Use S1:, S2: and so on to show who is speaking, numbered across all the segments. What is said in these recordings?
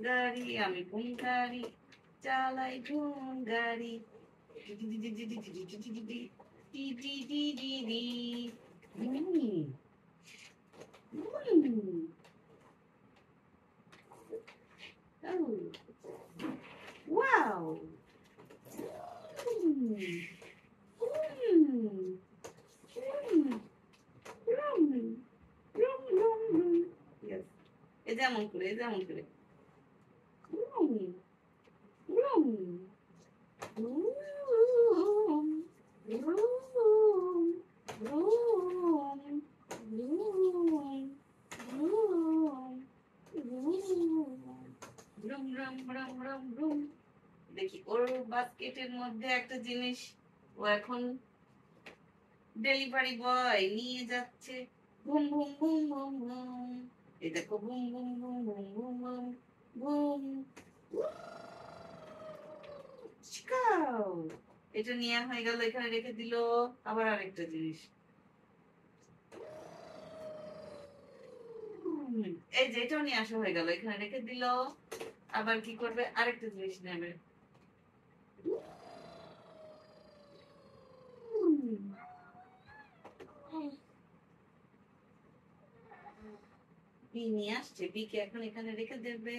S1: গাড়ি আমি কোন গাড়ি চালাই কোন গাড়ি Wow! Yes. এ যেমন করে এ যেমন করে দেখি ওর বাস্কেটের মধ্যে একটা জিনিস ও এখন ডেলিভারি বয় নিয়ে যাচ্ছে boom boom boom boom boom এই দেখো boom boom boom boom boom boom boom শিকাও এটা নিয়ে হয়ে গেল এখানে রেখে দিল আবার আরেকটা জিনিস এই যে এটাও নিয়ে আসা হয়ে গেল এখানে রেখে দিল আবার কি করবে আরেকটা জিনিস নেবে বি নিয়ে আসছে বিকে এখন এখানে রেখে দেবে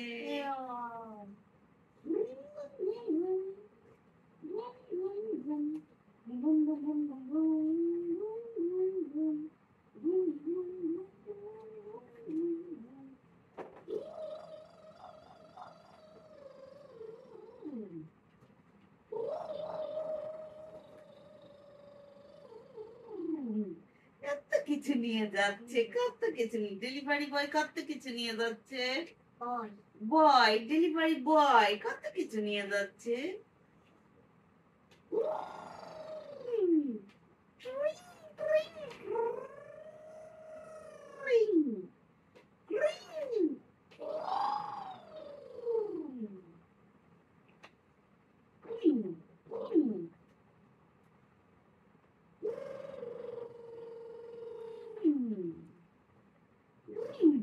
S1: কত কিছু নিয়ে যাচ্ছে কত কিছু ডেলিভারি বয় কত কিছু নিয়ে যাচ্ছে বয় ডেলিভারি বয় কত কিছু নিয়ে যাচ্ছে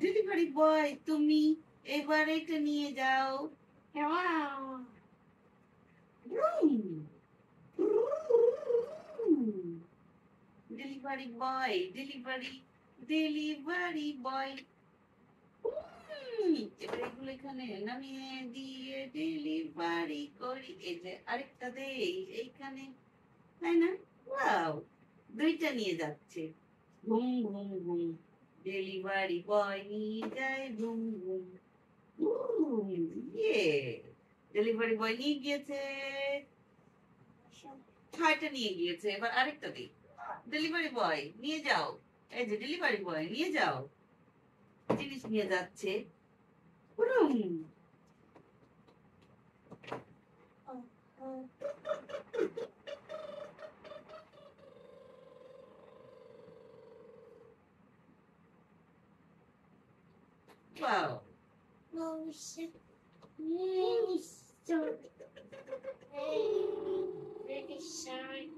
S1: ডেলিভারি বয় তুমি এবার এটা নিয়ে যাও ডেলিভারি বয় ডেলিভারি বয় এবার এগুলো এখানে নামিয়ে দিয়ে ডেলিভারি করি এই যে আরেকটা দেই এইখানে তাই না ওয়াও দুইটা নিয়ে যাচ্ছে ঘুম ঘুম ঘুম ডেলিভারি বয় নিয়ে যায় ঘুম ঘুম ইয়ে ডেলিভারি বয় নিয়ে গিয়েছে ছয়টা নিয়ে গিয়েছে এবার আরেকটা দিই ডেলিভারি বয় নিয়ে যাও এই যে ডেলিভারি বয় নিয়ে যাও জিনিস নিয়ে যাচ্ছে Wow.
S2: Very sorry.